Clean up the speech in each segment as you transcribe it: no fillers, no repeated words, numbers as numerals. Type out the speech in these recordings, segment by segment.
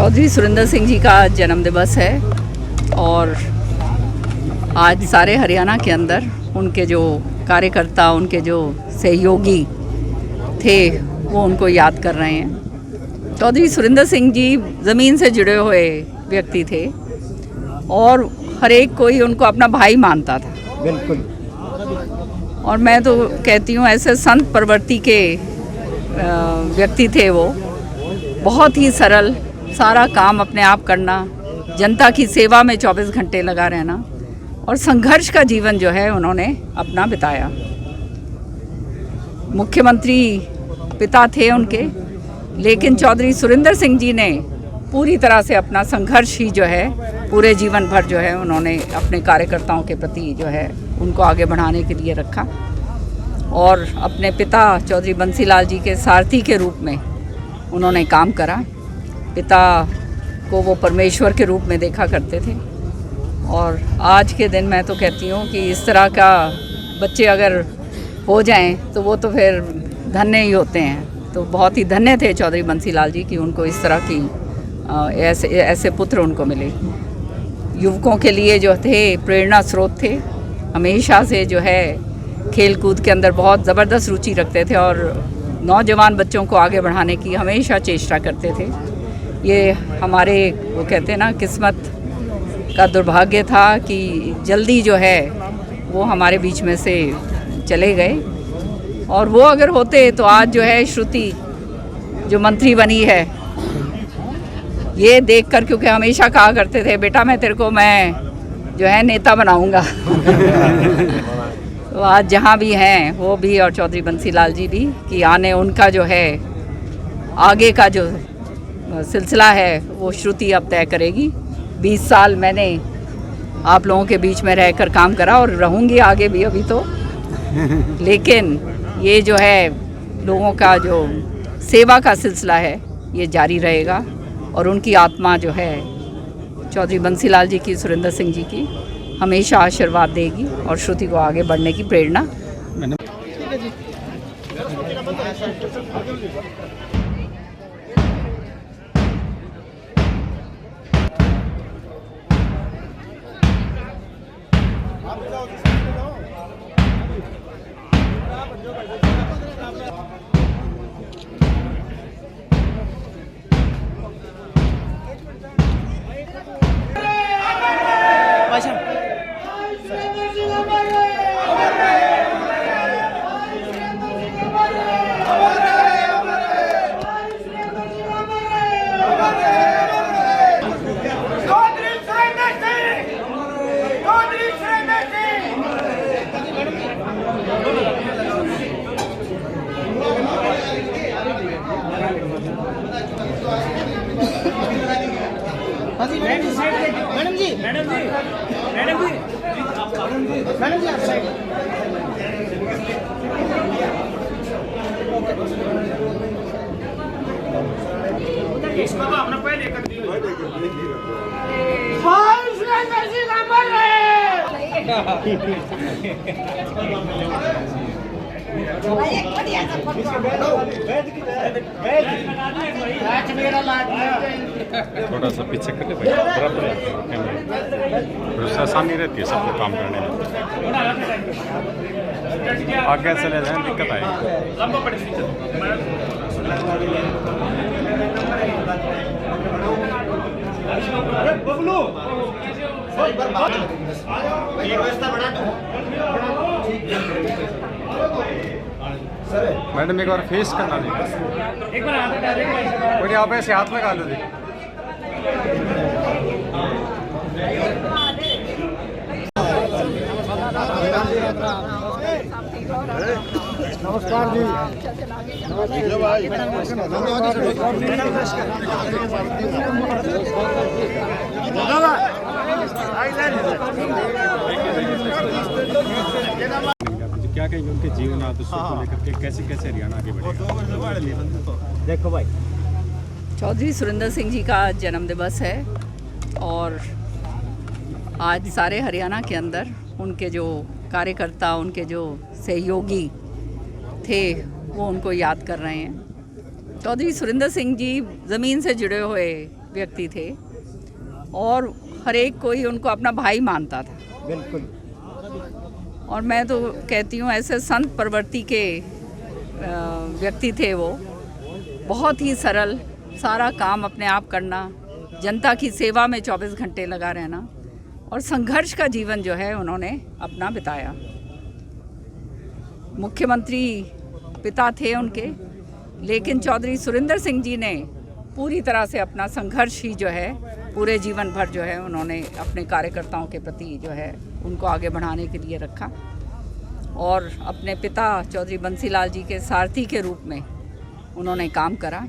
चौधरी सुरिंदर सिंह जी का जन्म दिवस है और आज सारे हरियाणा के अंदर उनके जो कार्यकर्ता, उनके जो सहयोगी थे वो उनको याद कर रहे हैं। चौधरी सुरिंदर सिंह जी ज़मीन से जुड़े हुए व्यक्ति थे और हर एक कोई उनको अपना भाई मानता था। बिल्कुल। और मैं तो कहती हूँ ऐसे संत प्रवृत्ति के व्यक्ति थे वो। बहुत ही सरल, सारा काम अपने आप करना, जनता की सेवा में 24 घंटे लगा रहना और संघर्ष का जीवन जो है उन्होंने अपना बिताया। मुख्यमंत्री पिता थे उनके, लेकिन चौधरी सुरिंदर सिंह जी ने पूरी तरह से अपना संघर्ष ही जो है पूरे जीवन भर जो है उन्होंने अपने कार्यकर्ताओं के प्रति जो है उनको आगे बढ़ाने के लिए रखा और अपने पिता चौधरी बंसीलाल जी के सारथी के रूप में उन्होंने काम करा। पिता को वो परमेश्वर के रूप में देखा करते थे और आज के दिन मैं तो कहती हूँ कि इस तरह का बच्चे अगर हो जाएं तो वो तो फिर धन्य ही होते हैं। तो बहुत ही धन्य थे चौधरी बंसीलाल जी कि उनको इस तरह की ऐसे पुत्र उनको मिले। युवकों के लिए जो थे प्रेरणा स्रोत थे। हमेशा से जो है खेल कूद के अंदर बहुत ज़बरदस्त रुचि रखते थे और नौजवान बच्चों को आगे बढ़ाने की हमेशा चेष्टा करते थे। ये हमारे वो कहते हैं ना किस्मत का दुर्भाग्य था कि जल्दी जो है वो हमारे बीच में से चले गए और वो अगर होते तो आज जो है श्रुति जो मंत्री बनी है ये देखकर, क्योंकि हमेशा कहा करते थे बेटा मैं तेरे को मैं जो है नेता बनाऊंगा तो आज जहाँ भी हैं वो भी और चौधरी बंसीलाल जी भी कि आने उनका जो है आगे का जो सिलसिला है वो श्रुति अब तय करेगी। 20 साल मैंने आप लोगों के बीच में रहकर काम करा और रहूँगी आगे भी अभी तो, लेकिन ये जो है लोगों का जो सेवा का सिलसिला है ये जारी रहेगा और उनकी आत्मा जो है चौधरी बंसीलाल जी की, सुरिंदर सिंह जी की हमेशा आशीर्वाद देगी और श्रुति को आगे बढ़ने की प्रेरणा। मैडम जी आप साइड। इसको तो अपना पहले कर दियो। थोड़ा सा पीछे कर ले भाई, बराबर कैमरा आसानी रहती है सबको काम करने में। आगे चले जाए दिक्कत आएगी। मैडम एक बार फेस करना दे, कोई आप ऐसे हाथ लगा लो दे। नमस्कार जी। क्या कहेंगे उनके जीवन आदर्शों को लेकर के, कैसे कैसे हरियाणा आगे बढ़ेगा? देखो भाई, चौधरी सुरिंदर सिंह जी का जन्म दिवस है और आज सारे हरियाणा के अंदर उनके जो कार्यकर्ता, उनके जो सहयोगी थे वो उनको याद कर रहे हैं। चौधरी सुरिंदर सिंह जी ज़मीन से जुड़े हुए व्यक्ति थे और हर एक कोई उनको अपना भाई मानता था। बिल्कुल। और मैं तो कहती हूँ ऐसे संत प्रवृत्ति के व्यक्ति थे वो। बहुत ही सरल, सारा काम अपने आप करना, जनता की सेवा में 24 घंटे लगा रहना और संघर्ष का जीवन जो है उन्होंने अपना बिताया। मुख्यमंत्री पिता थे उनके, लेकिन चौधरी सुरिंदर सिंह जी ने पूरी तरह से अपना संघर्ष ही जो है पूरे जीवन भर जो है उन्होंने अपने कार्यकर्ताओं के प्रति जो है उनको आगे बढ़ाने के लिए रखा और अपने पिता चौधरी बंसीलाल जी के सारथी के रूप में उन्होंने काम करा।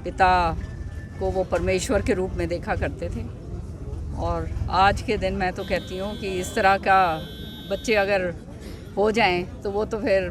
पिता को वो परमेश्वर के रूप में देखा करते थे और आज के दिन मैं तो कहती हूँ कि इस तरह का बच्चे अगर हो जाएं तो वो तो फिर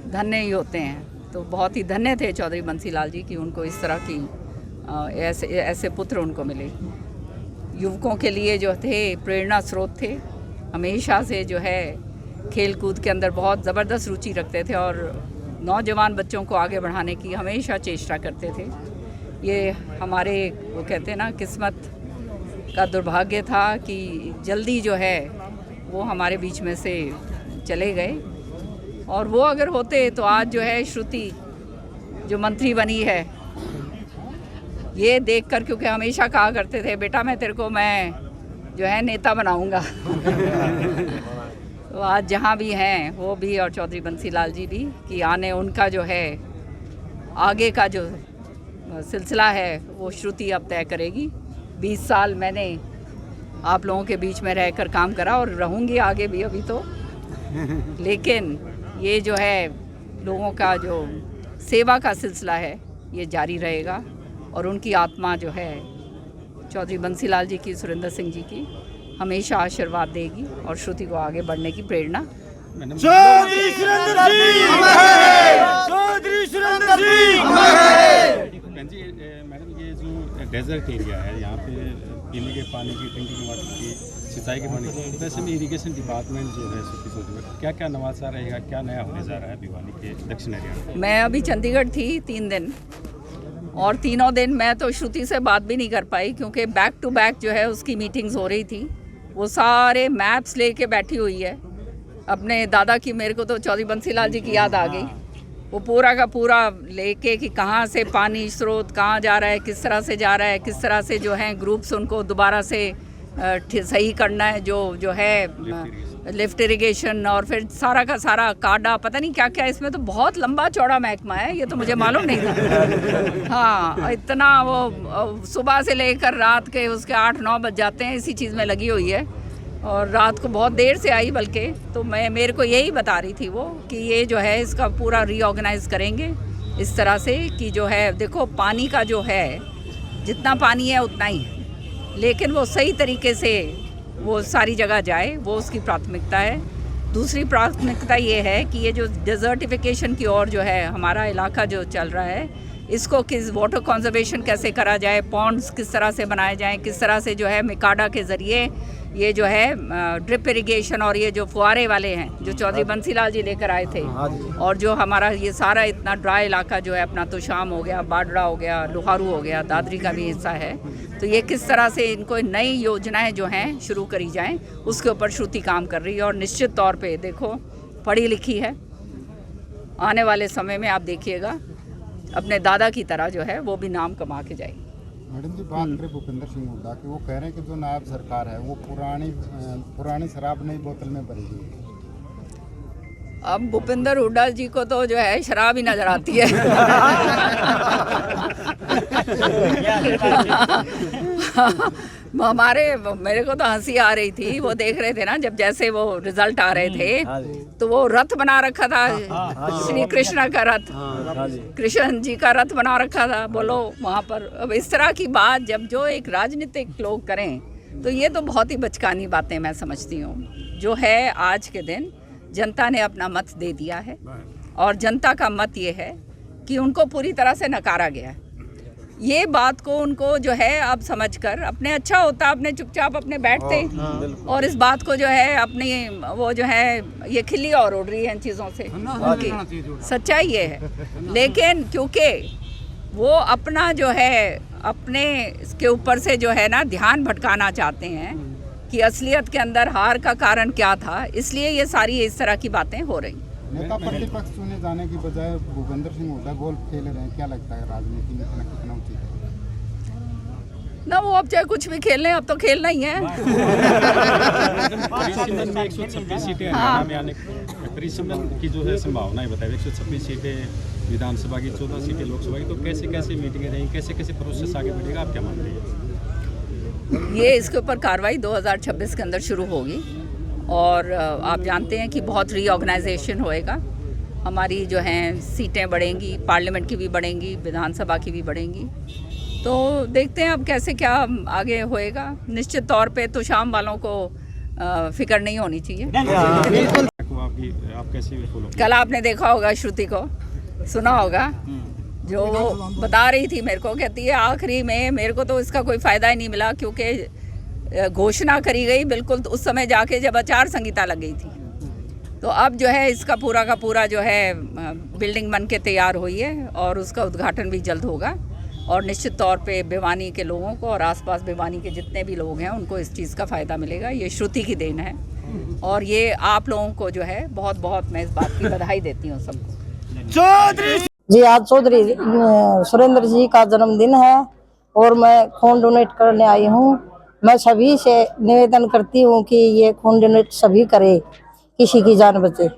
धन्य ही होते हैं। तो बहुत ही धन्य थे चौधरी बंसीलाल जी कि उनको इस तरह की ऐसे पुत्र उनको मिले। युवकों के लिए जो थे प्रेरणा स्रोत थे, हमेशा से जो है खेल कूद के अंदर बहुत ज़बरदस्त रुचि रखते थे और नौजवान बच्चों को आगे बढ़ाने की हमेशा चेष्टा करते थे। ये हमारे वो कहते हैं ना किस्मत का दुर्भाग्य था कि जल्दी जो है वो हमारे बीच में से चले गए और वो अगर होते तो आज जो है श्रुति जो मंत्री बनी है ये देखकर, क्योंकि हमेशा कहा करते थे बेटा मैं तेरे को मैं जो है नेता बनाऊंगा तो आज जहाँ भी हैं वो भी और चौधरी बंसीलाल जी भी कि आने उनका जो है आगे का जो सिलसिला है वो श्रुति अब तय करेगी। 20 साल मैंने आप लोगों के बीच में रहकर काम करा और रहूँगी आगे भी अभी तो, लेकिन ये जो है लोगों का जो सेवा का सिलसिला है ये जारी रहेगा और उनकी आत्मा जो है चौधरी बंसीलाल जी की, सुरिंदर सिंह जी की हमेशा आशीर्वाद देगी और श्रुति को आगे बढ़ने की प्रेरणा। चौधरी सुरेंद्र जी, चौधरी सुरेंद्र जी। बहन जी, मैडम ये जो डेजर्ट एरिया है यहाँ पे पीने के पानी की, ड्रिंकिंग वाटर की, सिंचाई के पानी की, वैसे में इरिगेशन डिपार्टमेंट जो है क्या क्या नवाचा रहेगा, क्या नया होने जा रहा है भिवानी के दक्षिण एरिया में? मैं अभी चंडीगढ़ थी 3 दिन और तीनों दिन मैं तो श्रुति से बात भी नहीं कर पाई क्योंकि बैक टू बैक जो है उसकी मीटिंग्स हो रही थी। वो सारे मैप्स लेके बैठी हुई है अपने दादा की। मेरे को तो चौधरी बंसीलाल जी की याद आ गई। वो पूरा का पूरा लेके कि कहाँ से पानी स्रोत कहाँ जा रहा है, किस तरह से जा रहा है, किस तरह से जो है ग्रुप्स उनको दोबारा से सही करना है, जो है लिफ्ट इरिगेशन और फिर सारा का सारा काडा, पता नहीं क्या क्या। इसमें तो बहुत लंबा चौड़ा महकमा है, ये तो मुझे मालूम नहीं था। हाँ, इतना वो सुबह से लेकर रात के उसके 8-9 बज जाते हैं इसी चीज़ में लगी हुई है और रात को बहुत देर से आई बल्कि। तो मेरे को यही बता रही थी वो कि ये जो है इसका पूरा रीऑर्गेनाइज करेंगे इस तरह से कि जो है देखो पानी का जो है जितना पानी है उतना ही है, लेकिन वो सही तरीके से वो सारी जगह जाए, वो उसकी प्राथमिकता है। दूसरी प्राथमिकता ये है कि ये जो डेजर्टिफिकेशन की ओर जो है हमारा इलाका जो चल रहा है, इसको किस वाटर कंजर्वेशन कैसे करा जाए, पॉन्ड्स किस तरह से बनाए जाएं, किस तरह से जो है मिकाडा के ज़रिए ये जो है ड्रिप इरिगेशन और ये जो फुहारे वाले हैं जो चौधरी बंसीलाल जी लेकर आए थे, और जो हमारा ये सारा इतना ड्राई इलाका जो है अपना तुशाम हो गया, बाडरा हो गया, लोहारू हो गया, दादरी का भी हिस्सा है, तो ये किस तरह से इनको नई योजनाएं जो हैं शुरू करी जाएं उसके ऊपर श्रुति काम कर रही है। और निश्चित तौर पे देखो पढ़ी लिखी है, आने वाले समय में आप देखिएगा अपने दादा की तरह जो है वो भी नाम कमा के जाएगी। मैडम जी, बात करें भूपेंद्र सिंह हुड्डा की, वो कह रहे हैं कि जो नायब सरकार है वो पुरानी शराब नई बोतल में भरेगी। अब भूपेंद्र हुड्डा जी को तो जो है शराब ही नजर आती है। मेरे को तो हंसी आ रही थी, वो देख रहे थे ना जब जैसे वो रिजल्ट आ रहे थे तो वो रथ बना रखा था, श्री कृष्ण का रथ, कृष्ण जी का रथ बना रखा था, बोलो वहाँ पर। अब इस तरह की बात जब जो एक राजनीतिक लोग करें तो ये तो बहुत ही बचकानी बातें मैं समझती हूँ। जो है आज के दिन जनता ने अपना मत दे दिया है और जनता का मत ये है कि उनको पूरी तरह से नकारा गया है। ये बात को उनको जो है अब समझकर अपने अच्छा होता अपने चुपचाप अपने बैठते, और इस बात को जो है अपनी वो जो है ये खिल्ली और उड़ रही है इन चीज़ों से, उनकी सच्चाई ये है। लेकिन क्योंकि वो अपना जो है अपने इसके ऊपर से जो है ना ध्यान भटकाना चाहते हैं कि असलियत के अंदर हार का कारण क्या था, इसलिए ये सारी इस तरह की बातें हो रही। नेता प्रतिपक्ष चुने जाने की बजाय भूपेंद्र सिंह हुड्डा गोल्फ खेल रहे हैं, क्या लगता है राजनीति में कितना उचित है? ना वो अब चाहे कुछ भी खेल लें, अब तो खेलना ही है। परिसीमन में 126 सीटें हरियाणा में आने परिसीमन की जो है संभावनाएं बताई, 126 सीटें विधानसभा की, 14 सीटें लोकसभा की, तो कैसे कैसे मीटिंगें रहेंगी, कैसे कैसे प्रोसेस आगे बढ़ेगा, आप क्या मान रही हैं? ये इसके ऊपर कार्रवाई 2026 के अंदर शुरू होगी और आप जानते हैं कि बहुत रीऑर्गेनाइजेशन होएगा। हमारी जो हैं सीटें बढ़ेंगी, पार्लियामेंट की भी बढ़ेंगी, विधानसभा की भी बढ़ेंगी। तो देखते हैं अब कैसे क्या आगे होएगा। निश्चित तौर पे तो शाम वालों को फिक्र नहीं होनी चाहिए। आप कैसे फॉलो? कल आपने देखा होगा, श्रुति को सुना होगा, जो वो बता रही थी मेरे को, कहती है आखिरी में मेरे को तो इसका कोई फ़ायदा ही नहीं मिला क्योंकि घोषणा करी गई बिल्कुल उस समय जाके जब आचार संहिता लग गई थी। तो अब जो है इसका पूरा का पूरा जो है बिल्डिंग बन के तैयार हुई है और उसका उद्घाटन भी जल्द होगा और निश्चित तौर पे भिवानी के लोगों को और आसपास भिवानी के जितने भी लोग हैं उनको इस चीज़ का फ़ायदा मिलेगा। ये श्रुति की देन है और ये आप लोगों को जो है बहुत बहुत मैं इस बात की बधाई देती हूँ सबको। जी, आज चौधरी सुरेंद्र जी का जन्मदिन है और मैं खून डोनेट करने आई हूँ। मैं सभी से निवेदन करती हूँ कि ये खून डोनेट सभी करे, किसी की जान बचे।